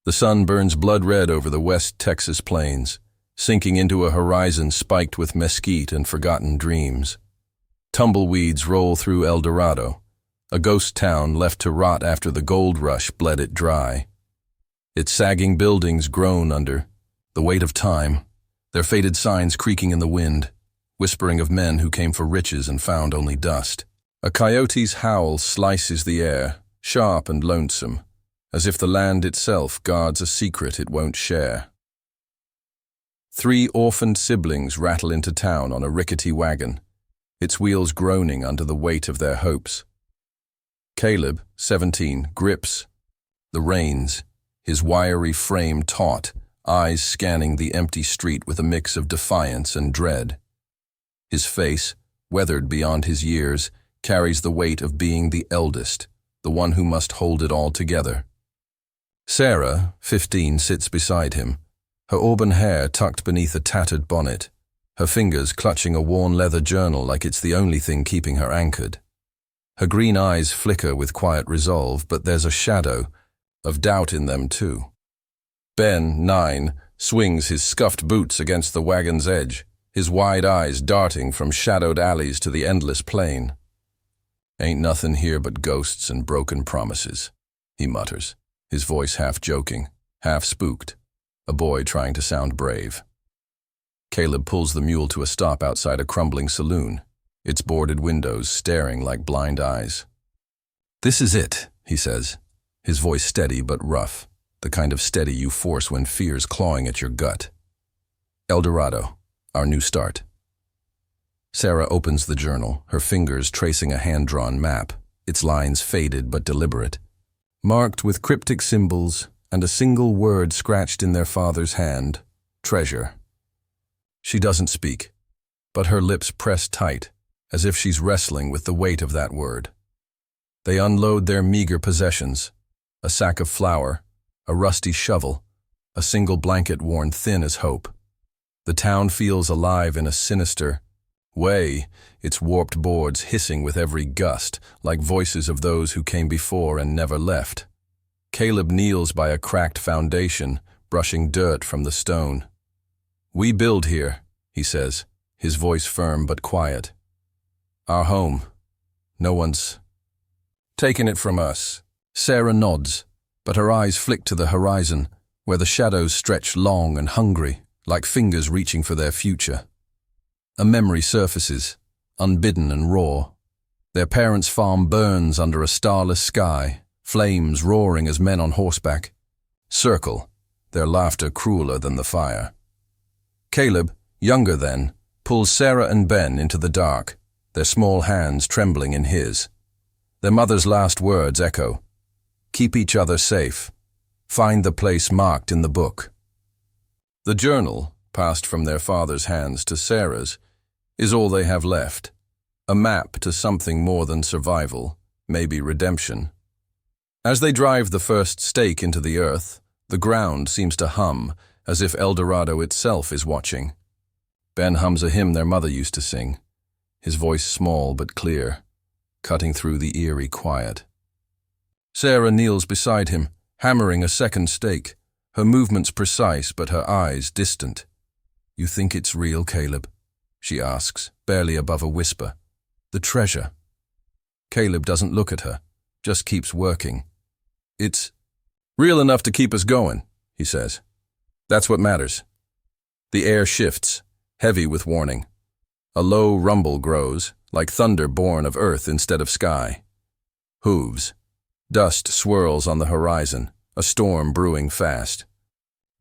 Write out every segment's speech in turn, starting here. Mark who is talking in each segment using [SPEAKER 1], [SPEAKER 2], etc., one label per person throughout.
[SPEAKER 1] The sun burns blood red over the West Texas plains, sinking into a horizon spiked with mesquite and forgotten dreams. Tumbleweeds roll through Eldorado, a ghost town left to rot after the gold rush bled it dry. Its sagging buildings groan under the weight of time, their faded signs creaking in the wind, whispering of men who came for riches and found only dust. A coyote's howl slices the air, sharp and lonesome, as if the land itself guards a secret it won't share. 3 orphaned siblings rattle into town on a rickety wagon, its wheels groaning under the weight of their hopes. Caleb, 17, grips the reins, his wiry frame taut, eyes scanning the empty street with a mix of defiance and dread. His face, weathered beyond his years, carries the weight of being the eldest, the one who must hold it all together. Sarah, 15, sits beside him, her auburn hair tucked beneath a tattered bonnet, her fingers clutching a worn leather journal like it's the only thing keeping her anchored. Her green eyes flicker with quiet resolve, but there's a shadow of doubt in them too. Ben, 9, swings his scuffed boots against the wagon's edge, his wide eyes darting from shadowed alleys to the endless plain. "Ain't nothing here but ghosts and broken promises," he mutters, his voice half joking, half spooked, a boy trying to sound brave. Caleb pulls the mule to a stop outside a crumbling saloon, its boarded windows staring like blind eyes. "This is it," he says, his voice steady but rough, the kind of steady you force when fear's clawing at your gut. "Eldorado, our new start." Sarah opens the journal, her fingers tracing a hand-drawn map, its lines faded but deliberate, marked with cryptic symbols and a single word scratched in their father's hand: treasure. She doesn't speak, but her lips press tight, as if she's wrestling with the weight of that word. They unload their meager possessions: a sack of flour, a rusty shovel, a single blanket worn thin as hope. The town feels alive in a sinister way, its warped boards hissing with every gust, like voices of those who came before and never left. Caleb kneels by a cracked foundation, brushing dirt from the stone. "We build here," he says, his voice firm but quiet. "Our home. No one's taken it from us." Sarah nods, but her eyes flick to the horizon, where the shadows stretch long and hungry, like fingers reaching for their future. A memory surfaces, unbidden and raw. Their parents' farm burns under a starless sky, flames roaring as men on horseback circle, their laughter crueler than the fire. Caleb, younger then, pulls Sarah and Ben into the dark, their small hands trembling in his. Their mother's last words echo: "Keep each other safe. Find the place marked in the book." The journal, passed from their father's hands to Sarah's, is all they have left, a map to something more than survival, maybe redemption. As they drive the first stake into the earth, the ground seems to hum, as if Eldorado itself is watching. Ben hums a hymn their mother used to sing, his voice small but clear, cutting through the eerie quiet. Sarah kneels beside him, hammering a second stake, her movements precise but her eyes distant. "You think it's real, Caleb?" she asks, barely above a whisper. "The treasure?" Caleb doesn't look at her, just keeps working. "It's real enough to keep us going," he says. "That's what matters." The air shifts, heavy with warning. A low rumble grows, like thunder born of earth instead of sky. Hooves. Dust swirls on the horizon, a storm brewing fast.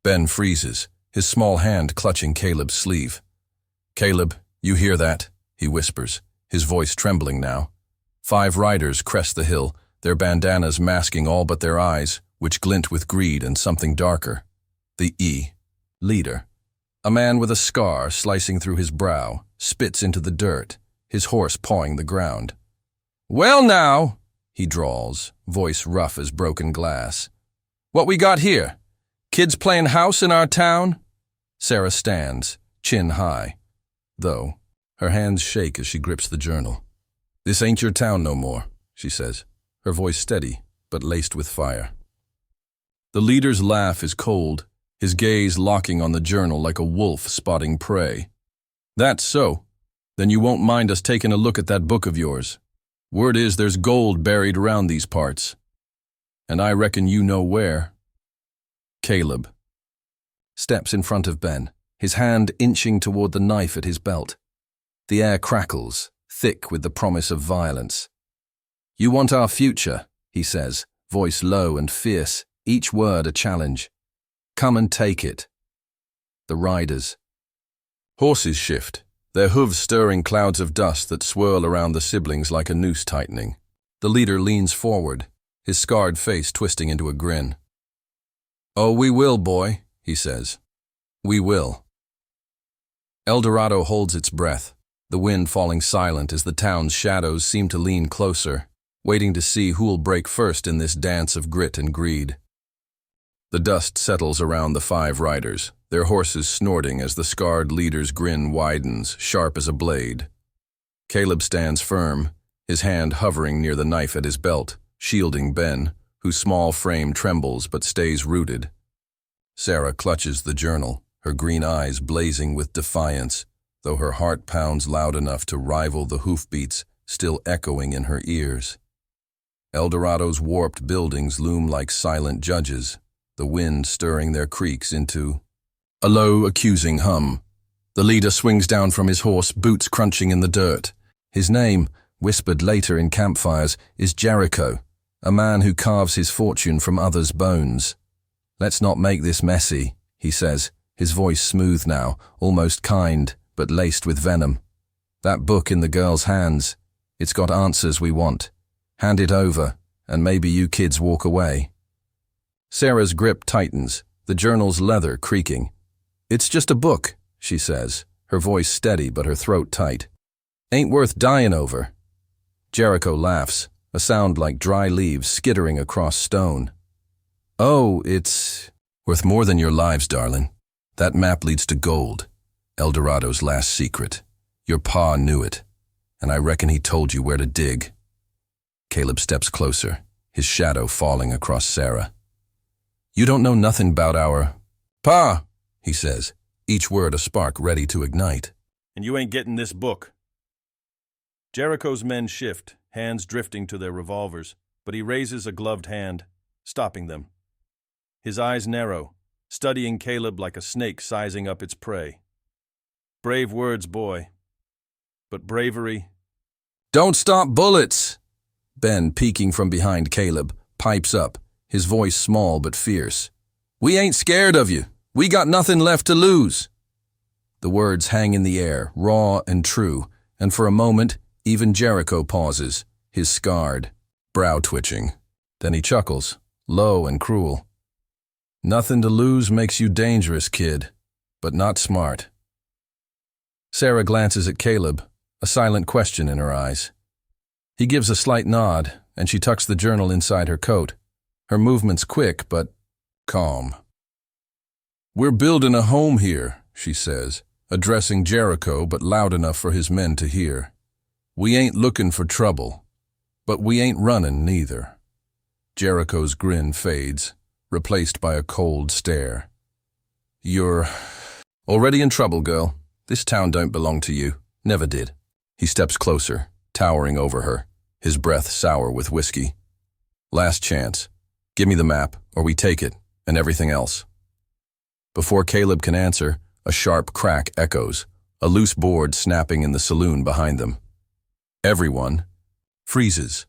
[SPEAKER 1] Ben freezes, his small hand clutching Caleb's sleeve. "Caleb, you hear that?" he whispers, his voice trembling now. 5 riders crest the hill, their bandanas masking all but their eyes, which glint with greed and something darker. The leader, a man with a scar slicing through his brow, spits into the dirt, his horse pawing the ground. "Well now," he drawls, voice rough as broken glass. "What we got here? Kids playing house in our town?" Sarah stands, chin high, though her hands shake as she grips the journal. "This ain't your town no more," she says, her voice steady but laced with fire. The leader's laugh is cold, his gaze locking on the journal like a wolf spotting prey. That's so. Then you won't mind us taking a look at that book of yours. Word is there's gold buried around these parts. And I reckon you know where. Caleb steps in front of Ben, his hand inching toward the knife at his belt. The air crackles, thick with the promise of violence. You want our future, he says, voice low and fierce, each word a challenge. Come and take it. The riders. Horses shift, their hooves stirring clouds of dust that swirl around the siblings like a noose tightening. The leader leans forward, his scarred face twisting into a grin. Oh, we will, boy, he says. We will. Eldorado holds its breath, the wind falling silent as the town's shadows seem to lean closer, waiting to see who'll break first in this dance of grit and greed. The dust settles around the 5 riders, their horses snorting as the scarred leader's grin widens, sharp as a blade. Caleb stands firm, his hand hovering near the knife at his belt, shielding Ben, whose small frame trembles but stays rooted. Sarah clutches the journal, her green eyes blazing with defiance, though her heart pounds loud enough to rival the hoofbeats still echoing in her ears. Eldorado's warped buildings loom like silent judges, the wind stirring their creaks into a low, accusing hum. The leader swings down from his horse, boots crunching in the dirt. His name, whispered later in campfires, is Jericho, a man who carves his fortune from others' bones. Let's not make this messy, he says, his voice smooth now, almost kind, but laced with venom. That book in the girl's hands, it's got answers we want. Hand it over, and maybe you kids walk away. Sarah's grip tightens, the journal's leather creaking. It's just a book, she says, her voice steady but her throat tight. Ain't worth dying over. Jericho laughs, a sound like dry leaves skittering across stone. Oh, it's worth more than your lives, darling. That map leads to gold, Eldorado's last secret. Your pa knew it, and I reckon he told you where to dig. Caleb steps closer, his shadow falling across Sarah. You don't know nothing about our pa, he says, each word a spark ready to ignite.
[SPEAKER 2] And you ain't getting this book. Jericho's men shift, hands drifting to their revolvers, but he raises a gloved hand, stopping them. His eyes narrow, studying Caleb like a snake sizing up its prey. Brave words, boy. But bravery...
[SPEAKER 1] Don't stop bullets! Ben, peeking from behind Caleb, pipes up, his voice small but fierce. We ain't scared of you. We got nothing left to lose. The words hang in the air, raw and true, and for a moment, even Jericho pauses, his scarred, brow twitching. Then he chuckles, low and cruel. Nothing to lose makes you dangerous, kid, but not smart. Sarah glances at Caleb, a silent question in her eyes. He gives a slight nod, and she tucks the journal inside her coat. Her movements quick, but calm. We're building a home here, she says, addressing Jericho but loud enough for his men to hear. We ain't looking for trouble, but we ain't running neither. Jericho's grin fades, replaced by a cold stare. You're already in trouble, girl. This town don't belong to you. Never did. He steps closer, towering over her, his breath sour with whiskey. Last chance. Give me the map, or we take it, and everything else. Before Caleb can answer, a sharp crack echoes, a loose board snapping in the saloon behind them. Everyone freezes.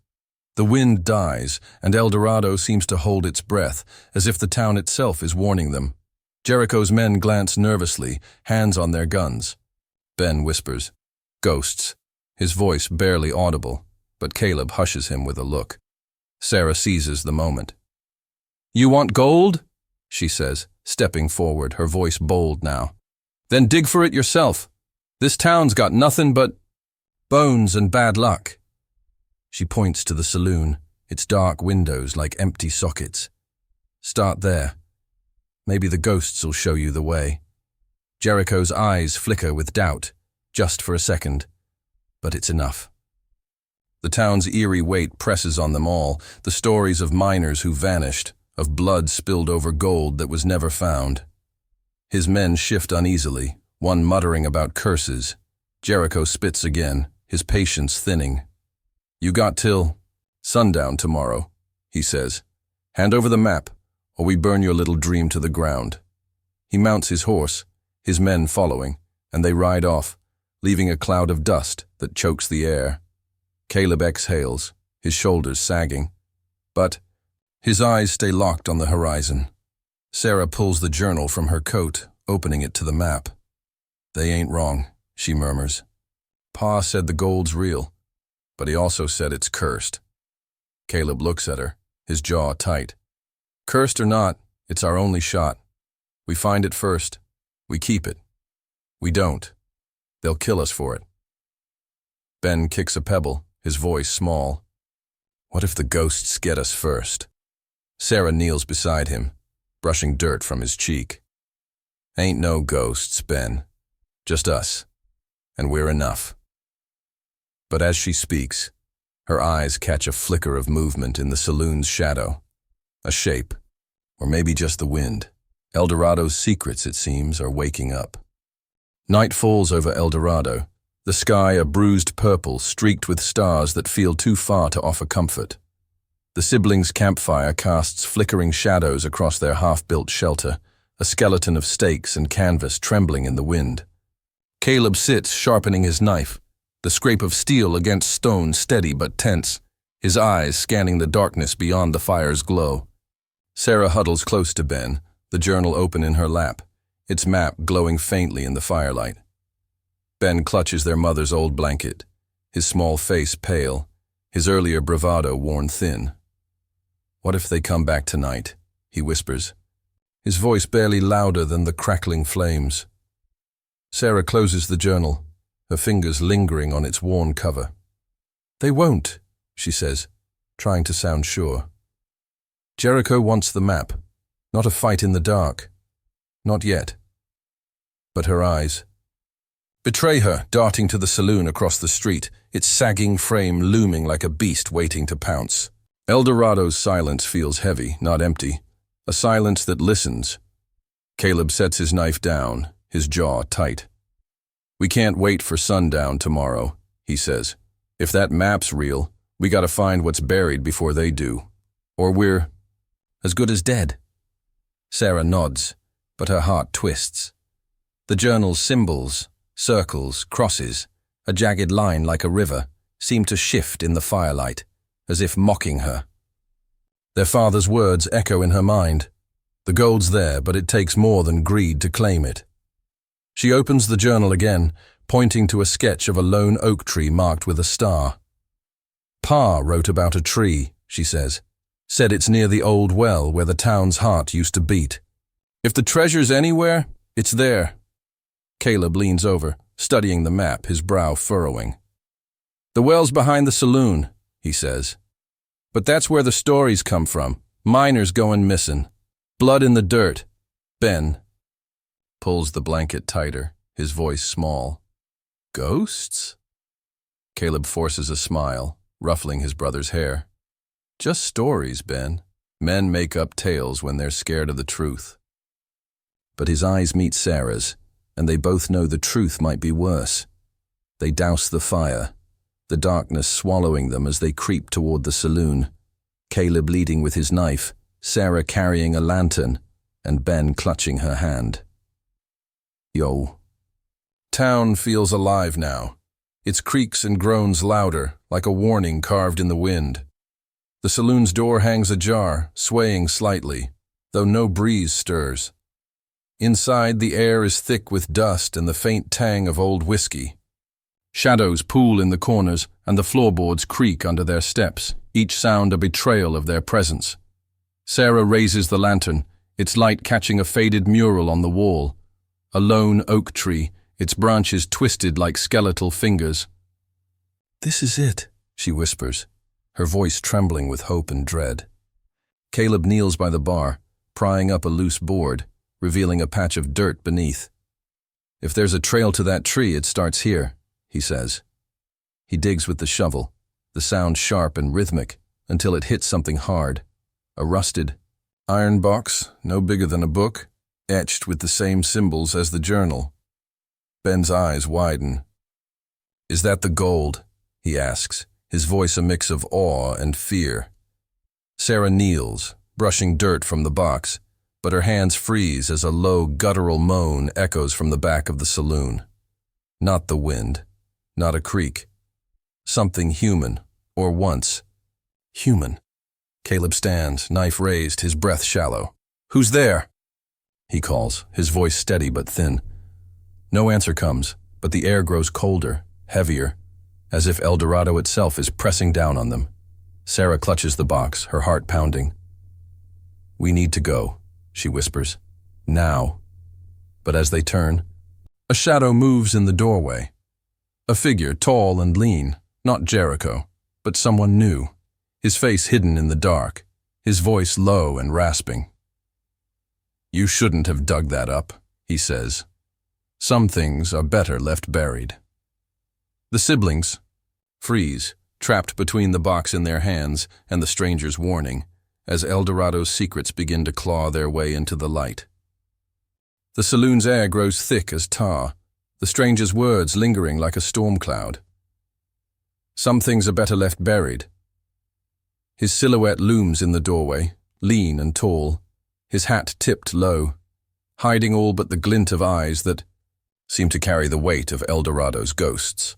[SPEAKER 1] The wind dies, and Eldorado seems to hold its breath, as if the town itself is warning them. Jericho's men glance nervously, hands on their guns. Ben whispers, "Ghosts," his voice barely audible, but Caleb hushes him with a look. Sarah seizes the moment. You want gold? She says, stepping forward, her voice bold now. Then dig for it yourself. This town's got nothing but bones and bad luck. She points to the saloon, its dark windows like empty sockets. Start there. Maybe the ghosts'll show you the way. Jericho's eyes flicker with doubt, just for a second, but it's enough. The town's eerie weight presses on them all, the stories of miners who vanished, of blood spilled over gold that was never found. His men shift uneasily, one muttering about curses. Jericho spits again, his patience thinning. "You got till sundown tomorrow," he says. "Hand over the map, or we burn your little dream to the ground." He mounts his horse, his men following, and they ride off, leaving a cloud of dust that chokes the air. Caleb exhales, his shoulders sagging. But his eyes stay locked on the horizon. Sarah pulls the journal from her coat, opening it to the map. "They ain't wrong," she murmurs. "Pa said the gold's real, but he also said it's cursed." Caleb looks at her, his jaw tight. "Cursed or not, it's our only shot. We find it first. We keep it. We don't. They'll kill us for it." Ben kicks a pebble, his voice small. "What if the ghosts get us first?" Sarah kneels beside him, brushing dirt from his cheek. "Ain't no ghosts, Ben. Just us. And we're enough." But as she speaks, her eyes catch a flicker of movement in the saloon's shadow. A shape, or maybe just the wind. Eldorado's secrets, it seems, are waking up. Night falls over Eldorado, the sky a bruised purple streaked with stars that feel too far to offer comfort. The siblings' campfire casts flickering shadows across their half-built shelter, a skeleton of stakes and canvas trembling in the wind. Caleb sits sharpening his knife, the scrape of steel against stone steady but tense, his eyes scanning the darkness beyond the fire's glow. Sarah huddles close to Ben, the journal open in her lap, its map glowing faintly in the firelight. Ben clutches their mother's old blanket, his small face pale, his earlier bravado worn thin. "What if they come back tonight?" he whispers, his voice barely louder than the crackling flames. Sarah closes the journal, her fingers lingering on its worn cover. "They won't," she says, trying to sound sure. Jericho wants the map, not a fight in the dark. Not yet. But her eyes betray her, darting to the saloon across the street, its sagging frame looming like a beast waiting to pounce. Eldorado's silence feels heavy, not empty, a silence that listens. Caleb sets his knife down, his jaw tight. "We can't wait for sundown tomorrow," he says. "If that map's real, we gotta find what's buried before they do. Or we're as good as dead." Sarah nods, but her heart twists. The journal's symbols, circles, crosses, a jagged line like a river, seem to shift in the firelight, as if mocking her. Their father's words echo in her mind. The gold's there, but it takes more than greed to claim it. She opens the journal again, pointing to a sketch of a lone oak tree marked with a star. "Pa wrote about a tree," she says. "Said it's near the old well where the town's heart used to beat. If the treasure's anywhere, it's there." Caleb leans over, studying the map, his brow furrowing. "The well's behind the saloon," he says. "But that's where the stories come from. Miners going missing. Blood in the dirt." Ben pulls the blanket tighter, his voice small. "Ghosts?" Caleb forces a smile, ruffling his brother's hair. "Just stories, Ben. Men make up tales when they're scared of the truth." But his eyes meet Sarah's, and they both know the truth might be worse. They douse the fire, the darkness swallowing them as they creep toward the saloon, Caleb leading with his knife, Sarah carrying a lantern, and Ben clutching her hand. Yo. Town feels alive now, its creaks and groans louder, like a warning carved in the wind. The saloon's door hangs ajar, swaying slightly, though no breeze stirs. Inside, the air is thick with dust and the faint tang of old whiskey. Shadows pool in the corners, and the floorboards creak under their steps, each sound a betrayal of their presence. Sarah raises the lantern, its light catching a faded mural on the wall. A lone oak tree, its branches twisted like skeletal fingers. "This is it," she whispers, her voice trembling with hope and dread. Caleb kneels by the bar, prying up a loose board, revealing a patch of dirt beneath. "If there's a trail to that tree, it starts here," he says. He digs with the shovel, the sound sharp and rhythmic, until it hits something hard, a rusted, Iron box, no bigger than a book, etched with the same symbols as the journal. Ben's eyes widen. "Is that the gold?" he asks, his voice a mix of awe and fear. Sarah kneels, brushing dirt from the box, but her hands freeze as a low, guttural moan echoes from the back of the saloon. Not the wind, not a creak. Something human, or once. Human. Caleb stands, knife raised, his breath shallow. "Who's there?" he calls, his voice steady but thin. No answer comes, but the air grows colder, heavier, as if Eldorado itself is pressing down on them. Sarah clutches the box, her heart pounding. "We need to go," she whispers. "Now." But as they turn, a shadow moves in the doorway. A figure, tall and lean, not Jericho, but someone new, his face hidden in the dark, his voice low and rasping. "You shouldn't have dug that up," he says. "Some things are better left buried." The siblings freeze, trapped between the box in their hands and the stranger's warning, as Eldorado's secrets begin to claw their way into the light. The saloon's air grows thick as tar, the stranger's words lingering like a storm cloud. "Some things are better left buried." His silhouette looms in the doorway, lean and tall, his hat tipped low, hiding all but the glint of eyes that seem to carry the weight of Eldorado's ghosts.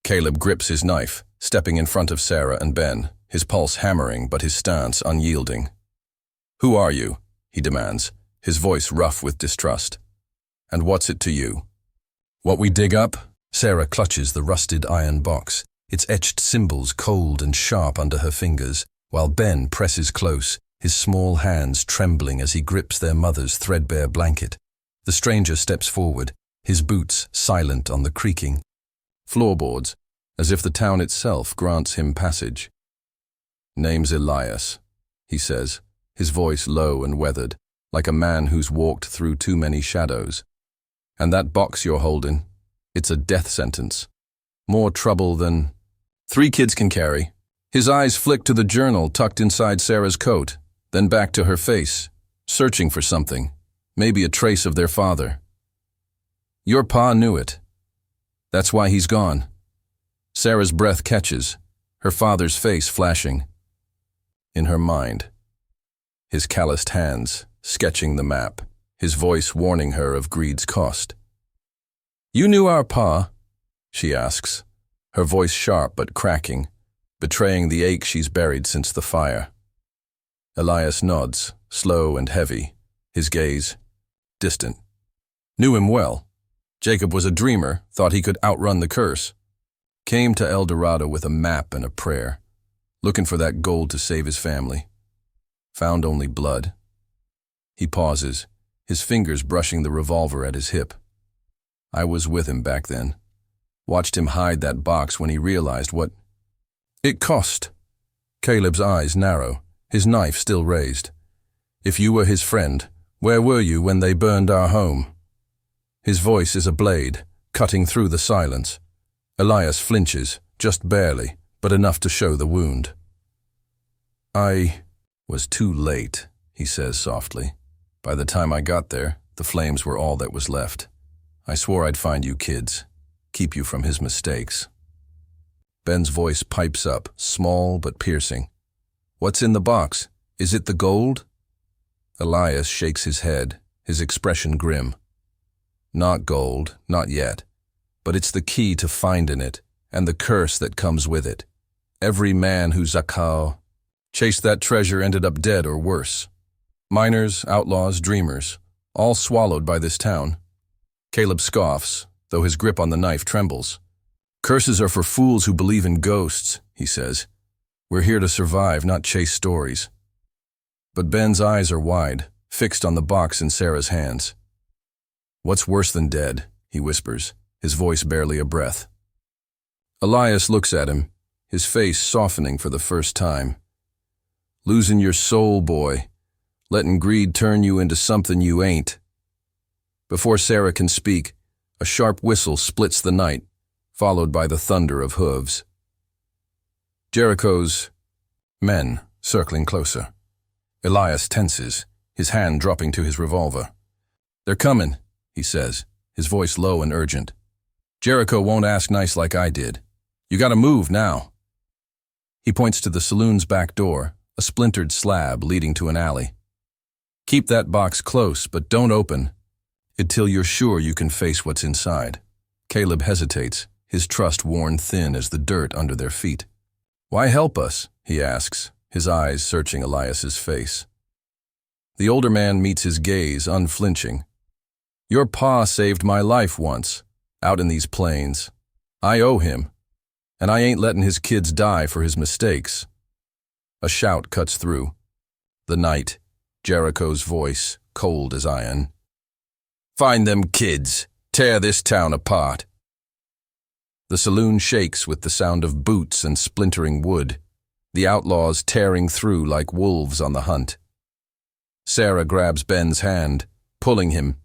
[SPEAKER 1] Caleb grips his knife, stepping in front of Sarah and Ben, his pulse hammering but his stance unyielding. "Who are you?" he demands, his voice rough with distrust. "And what's it to you?" "What we dig up?" Sarah clutches the rusted iron box, its etched symbols cold and sharp under her fingers, while Ben presses close, his small hands trembling as he grips their mother's threadbare blanket. The stranger steps forward, his boots silent on the creaking floorboards, as if the town itself grants him passage. "Name's Elias," he says, his voice low and weathered, like a man who's walked through too many shadows. "And that box you're holding, it's a death sentence. More trouble than 3 kids can carry." His eyes flick to the journal tucked inside Sarah's coat, then back to her face, searching for something, maybe a trace of their father. "Your pa knew it. That's why he's gone." Sarah's breath catches, her father's face flashing. In her mind, his calloused hands sketching the map, his voice warning her of greed's cost. "You knew our pa?" she asks, her voice sharp but cracking, betraying the ache she's buried since the fire. Elias nods, slow and heavy, his gaze distant. "Knew him well. Jacob was a dreamer, thought he could outrun the curse. Came to Eldorado with a map and a prayer, looking for that gold to save his family. Found only blood." He pauses, his fingers brushing the revolver at his hip. "I was with him back then. Watched him hide that box when he realized what it cost." Caleb's eyes narrow, his knife still raised. "If you were his friend, where were you when they burned our home?" His voice is a blade, cutting through the silence. Elias flinches, just barely, but enough to show the wound. "I was too late," he says softly. "By the time I got there, the flames were all that was left. I swore I'd find you kids, keep you from his mistakes." Ben's voice pipes up, small but piercing. "What's in the box? Is it the gold?" Elias shakes his head, his expression grim. "Not gold, not yet. But it's the key to finding it, and the curse that comes with it. Every man who Zakao chased that treasure ended up dead or worse. Miners, outlaws, dreamers, all swallowed by this town." Caleb scoffs, though his grip on the knife trembles. "Curses are for fools who believe in ghosts," he says. "We're here to survive, not chase stories." But Ben's eyes are wide, fixed on the box in Sarah's hands. "What's worse than dead?" he whispers, his voice barely a breath. Elias looks at him, his face softening for the first time. "Losing your soul, boy. Letting greed turn you into something you ain't." Before Sarah can speak, a sharp whistle splits the night, followed by the thunder of hooves. Jericho's men circling closer. Elias tenses, his hand dropping to his revolver. "They're coming," he says, his voice low and urgent. "Jericho won't ask nice like I did. You gotta move now." He points to the saloon's back door, a splintered slab leading to an alley. "Keep that box close, but don't open until you're sure you can face what's inside." Caleb hesitates, his trust worn thin as the dirt under their feet. "Why help us?" he asks, his eyes searching Elias's face. The older man meets his gaze, unflinching. "Your pa saved my life once, out in these plains. I owe him, and I ain't letting his kids die for his mistakes." A shout cuts through. The night, Jericho's voice, cold as iron. "Find them kids! Tear this town apart!" The saloon shakes with the sound of boots and splintering wood, the outlaws tearing through like wolves on the hunt. Sarah grabs Ben's hand, pulling him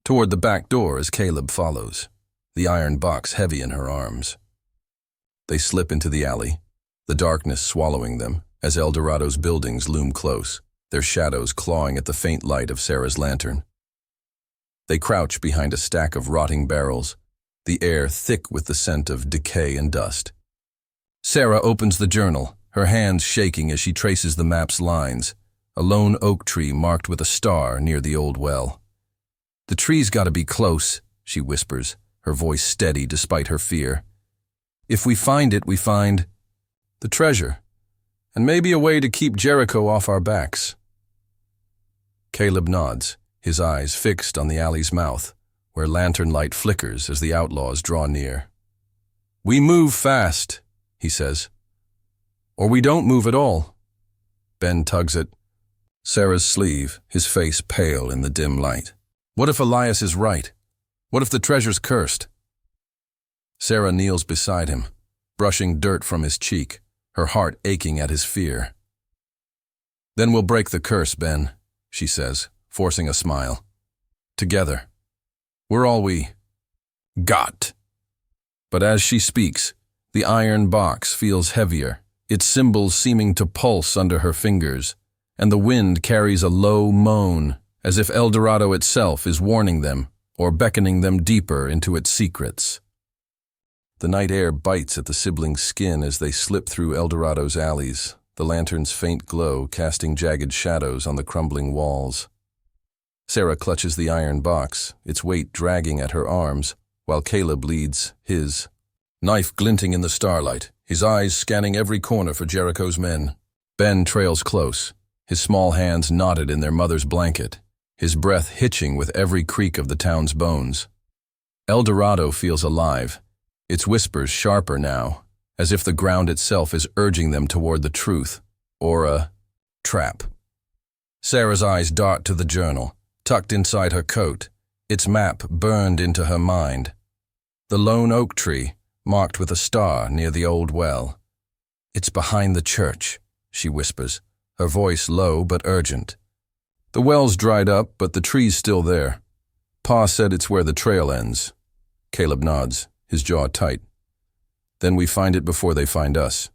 [SPEAKER 1] toward the back door as Caleb follows, the iron box heavy in her arms. They slip into the alley, the darkness swallowing them as Eldorado's buildings loom close, their shadows clawing at the faint light of Sarah's lantern. They crouch behind a stack of rotting barrels, the air thick with the scent of decay and dust. Sarah opens the journal, her hands shaking as she traces the map's lines, a lone oak tree marked with a star near the old well. "The tree's gotta be close," she whispers, her voice steady despite her fear. "If we find it, we find the treasure, and maybe a way to keep Jericho off our backs." Caleb nods, his eyes fixed on the alley's mouth, where lantern light flickers as the outlaws draw near. "We move fast," he says. "Or we don't move at all." Ben tugs at Sarah's sleeve, his face pale in the dim light. "What if Elias is right? What if the treasure's cursed?" Sarah kneels beside him, brushing dirt from his cheek, her heart aching at his fear. "Then we'll break the curse, Ben," she says, forcing a smile. "Together. We're all we got." But as she speaks, the iron box feels heavier, its symbols seeming to pulse under her fingers, and the wind carries a low moan, as if Eldorado itself is warning them or beckoning them deeper into its secrets. The night air bites at the siblings' skin as they slip through Eldorado's alleys, the lantern's faint glow casting jagged shadows on the crumbling walls. Sarah clutches the iron box, its weight dragging at her arms, while Caleb leads his, knife glinting in the starlight, his eyes scanning every corner for Jericho's men. Ben trails close, his small hands knotted in their mother's blanket, his breath hitching with every creak of the town's bones. Eldorado feels alive, its whispers sharper now, as if the ground itself is urging them toward the truth, or a trap. Sarah's eyes dart to the journal, tucked inside her coat, its map burned into her mind. The lone oak tree, marked with a star near the old well. "It's behind the church," she whispers, her voice low but urgent. "The well's dried up, but the tree's still there. Pa said it's where the trail ends." Caleb nods, his jaw tight. "Then we find it before they find us."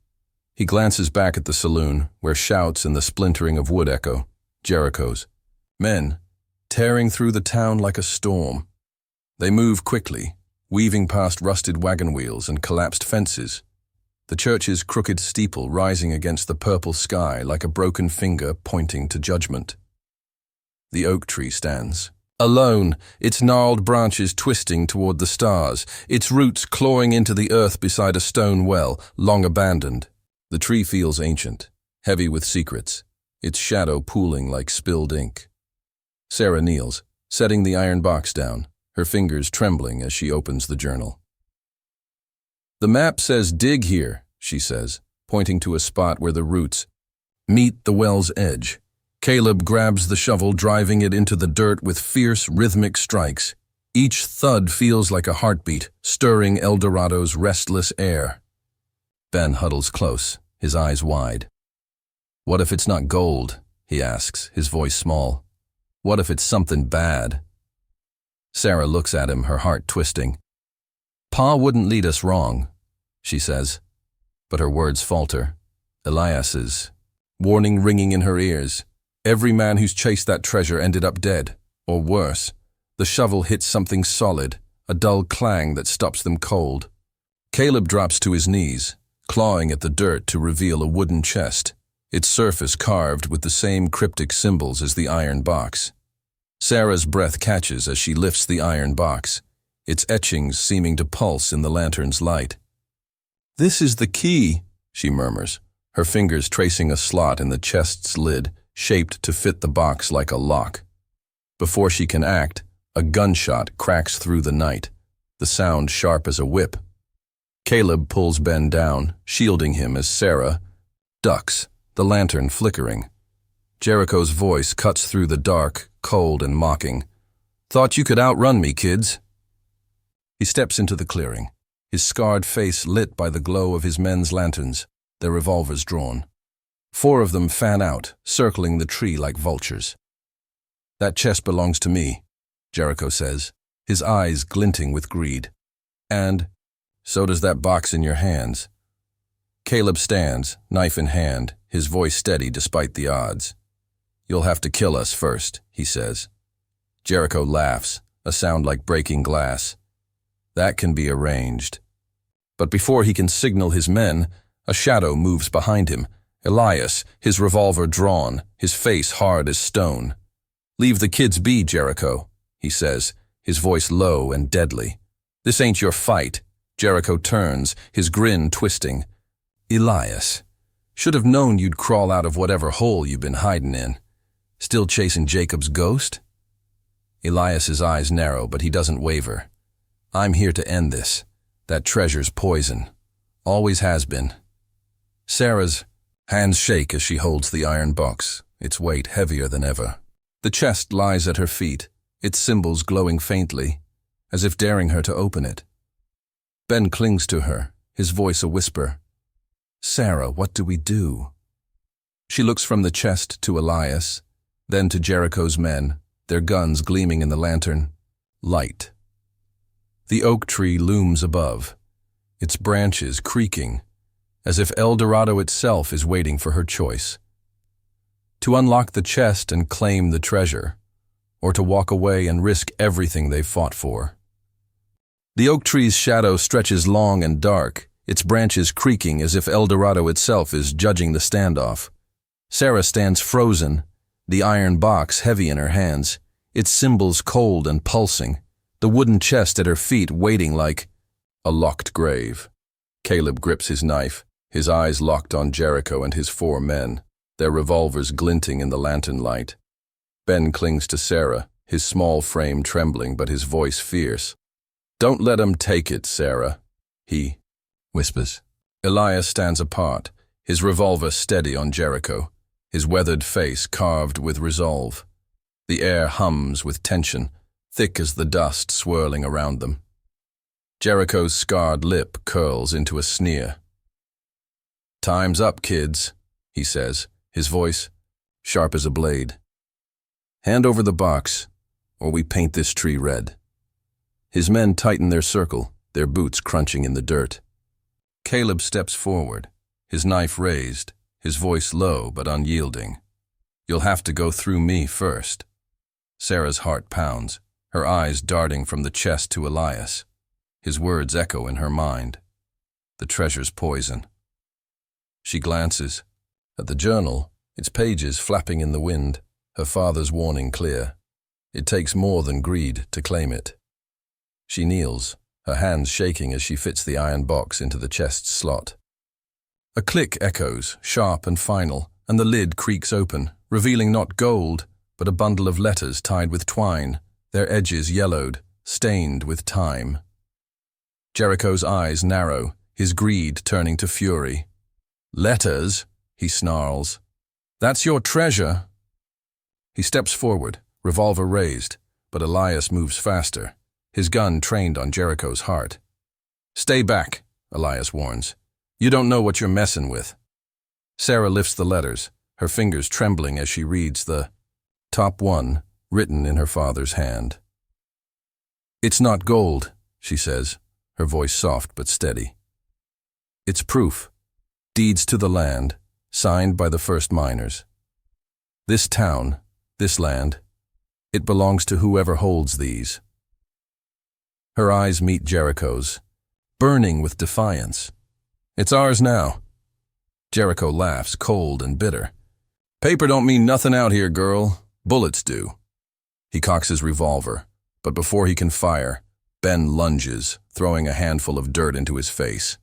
[SPEAKER 1] He glances back at the saloon, where shouts and the splintering of wood echo, Jericho's. Men, tearing through the town like a storm. They move quickly, weaving past rusted wagon wheels and collapsed fences, the church's crooked steeple rising against the purple sky like a broken finger pointing to judgment. The oak tree stands, alone, its gnarled branches twisting toward the stars, its roots clawing into the earth beside a stone well, long abandoned. The tree feels ancient, heavy with secrets, its shadow pooling like spilled ink. Sarah kneels, setting the iron box down, her fingers trembling as she opens the journal. "The map says dig here," she says, pointing to a spot where the roots meet the well's edge. Caleb grabs the shovel, driving it into the dirt with fierce, rhythmic strikes. Each thud feels like a heartbeat, stirring Eldorado's restless air. Ben huddles close, his eyes wide. "What if it's not gold?" he asks, his voice small. "What if it's something bad?" Sarah looks at him, her heart twisting. "Pa wouldn't lead us wrong," she says, but her words falter. Elias's warning ringing in her ears. Every man who's chased that treasure ended up dead, or worse. The shovel hits something solid, a dull clang that stops them cold. Caleb drops to his knees, clawing at the dirt to reveal a wooden chest, its surface carved with the same cryptic symbols as the iron box. Sarah's breath catches as she lifts the iron box, its etchings seeming to pulse in the lantern's light. "This is the key," she murmurs, her fingers tracing a slot in the chest's lid, shaped to fit the box like a lock. Before she can act, a gunshot cracks through the night, the sound sharp as a whip. Caleb pulls Ben down, shielding him as Sarah ducks, the lantern flickering. Jericho's voice cuts through the dark, cold and mocking. "Thought you could outrun me, kids." He steps into the clearing, his scarred face lit by the glow of his men's lanterns, their revolvers drawn. 4 of them fan out, circling the tree like vultures. "That chest belongs to me," Jericho says, his eyes glinting with greed. "And so does that box in your hands." Caleb stands, knife in hand, his voice steady despite the odds. "You'll have to kill us first," he says. Jericho laughs, a sound like breaking glass. "That can be arranged." But before he can signal his men, a shadow moves behind him. Elias, his revolver drawn, his face hard as stone. "Leave the kids be, Jericho," he says, his voice low and deadly. "This ain't your fight." Jericho turns, his grin twisting. "Elias, should have known you'd crawl out of whatever hole you've been hiding in. Still chasing Jacob's ghost?" Elias's eyes narrow, but he doesn't waver. "I'm here to end this. That treasure's poison. Always has been." Sarah's hands shake as she holds the iron box, its weight heavier than ever. The chest lies at her feet, its symbols glowing faintly, as if daring her to open it. Ben clings to her, his voice a whisper. "Sarah, what do we do?" She looks from the chest to Elias, then to Jericho's men, their guns gleaming in the lantern. Light. The oak tree looms above, its branches creaking, as if Eldorado itself is waiting for her choice. To unlock the chest and claim the treasure, or to walk away and risk everything they've fought for. The oak tree's shadow stretches long and dark, its branches creaking as if Eldorado itself is judging the standoff. Sarah stands frozen, the iron box heavy in her hands, its symbols cold and pulsing, the wooden chest at her feet waiting like a locked grave. Caleb grips his knife, his eyes locked on Jericho and his 4 men, their revolvers glinting in the lantern light. Ben clings to Sarah, his small frame trembling but his voice fierce. "Don't let 'em take it, Sarah," he whispers. Elias stands apart, his revolver steady on Jericho, his weathered face carved with resolve. The air hums with tension, thick as the dust swirling around them. Jericho's scarred lip curls into a sneer. "Time's up, kids," he says, his voice sharp as a blade. "Hand over the box, or we paint this tree red." His men tighten their circle, their boots crunching in the dirt. Caleb steps forward, his knife raised, his voice low but unyielding. "You'll have to go through me first." Sarah's heart pounds, her eyes darting from the chest to Elias. His words echo in her mind. The treasure's poison. She glances at the journal, its pages flapping in the wind, her father's warning clear. It takes more than greed to claim it. She kneels, her hands shaking as she fits the iron box into the chest's slot. A click echoes, sharp and final, and the lid creaks open, revealing not gold, but a bundle of letters tied with twine, their edges yellowed, stained with time. Jericho's eyes narrow, his greed turning to fury. "Letters?" he snarls. "That's your treasure." He steps forward, revolver raised, but Elias moves faster, his gun trained on Jericho's heart. "Stay back," Elias warns. "You don't know what you're messing with." Sarah lifts the letters, her fingers trembling as she reads the top one written in her father's hand. "It's not gold," she says, her voice soft but steady. "It's proof. Deeds to the land, signed by the first miners." This town, this land, it belongs to whoever holds these. Her eyes meet Jericho's, burning with defiance. It's ours now. Jericho laughs, cold and bitter. Paper don't mean nothing out here, girl. Bullets do. He cocks his revolver, but before he can fire, Ben lunges, throwing a handful of dirt into his face.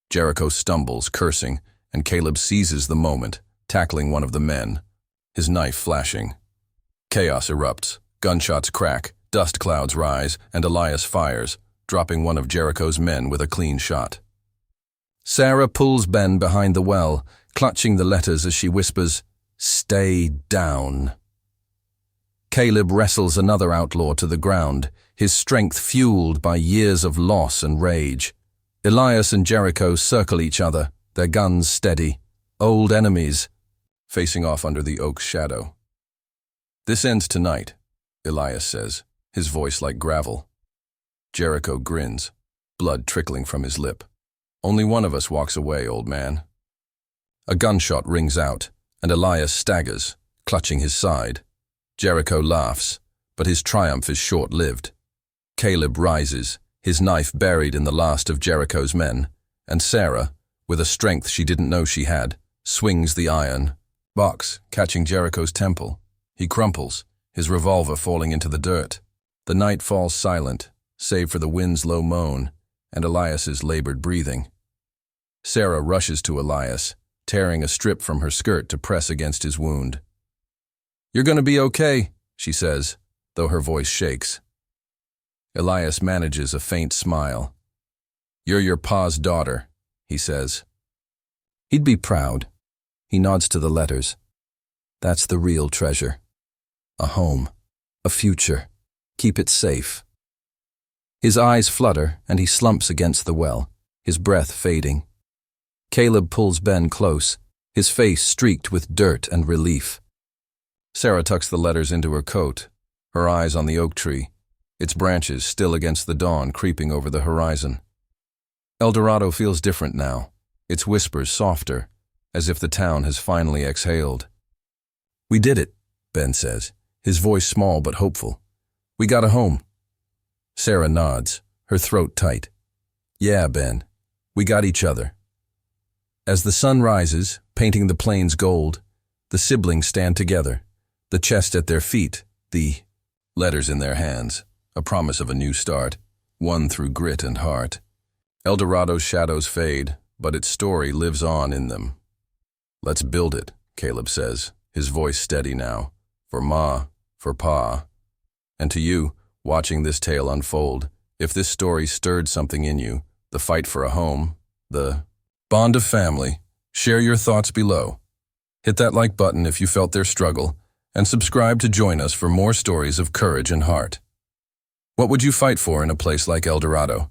[SPEAKER 1] Jericho stumbles, cursing, and Caleb seizes the moment, tackling one of the men, his knife flashing. Chaos erupts, gunshots crack, dust clouds rise, and Elias fires, dropping one of Jericho's men with a clean shot. Sarah pulls Ben behind the well, clutching the letters as she whispers, "Stay down." Caleb wrestles another outlaw to the ground, his strength fueled by years of loss and rage. Elias and Jericho circle each other, their guns steady, old enemies, facing off under the oak's shadow. "This ends tonight," Elias says, his voice like gravel. Jericho grins, blood trickling from his lip. "Only one of us walks away, old man." A gunshot rings out, and Elias staggers, clutching his side. Jericho laughs, but his triumph is short-lived. Caleb rises, his knife buried in the last of Jericho's men, and Sarah, with a strength she didn't know she had, swings the iron box, catching Jericho's temple. He crumples, his revolver falling into the dirt. The night falls silent, save for the wind's low moan and Elias's labored breathing. Sarah rushes to Elias, tearing a strip from her skirt to press against his wound. "You're gonna be okay," she says, though her voice shakes. Elias manages a faint smile. "You're your pa's daughter," he says. He'd be proud. He nods to the letters. That's the real treasure. A home, a future. Keep it safe. His eyes flutter and he slumps against the well, his breath fading. Caleb pulls Ben close, his face streaked with dirt and relief. Sarah tucks the letters into her coat, her eyes on the oak tree, its branches still against the dawn creeping over the horizon. Eldorado feels different now, its whispers softer, as if the town has finally exhaled. "We did it," Ben says, his voice small but hopeful. "We got a home." Sarah nods, her throat tight. "Yeah, Ben, we got each other." As the sun rises, painting the plains gold, the siblings stand together, the chest at their feet, the letters in their hands, a promise of a new start, won through grit and heart. Eldorado's shadows fade, but its story lives on in them. "Let's build it," Caleb says, his voice steady now, "for Ma, for Pa. And to you, watching this tale unfold, if this story stirred something in you, the fight for a home, the bond of family, share your thoughts below. Hit that like button if you felt their struggle, and subscribe to join us for more stories of courage and heart. What would you fight for in a place like Eldorado?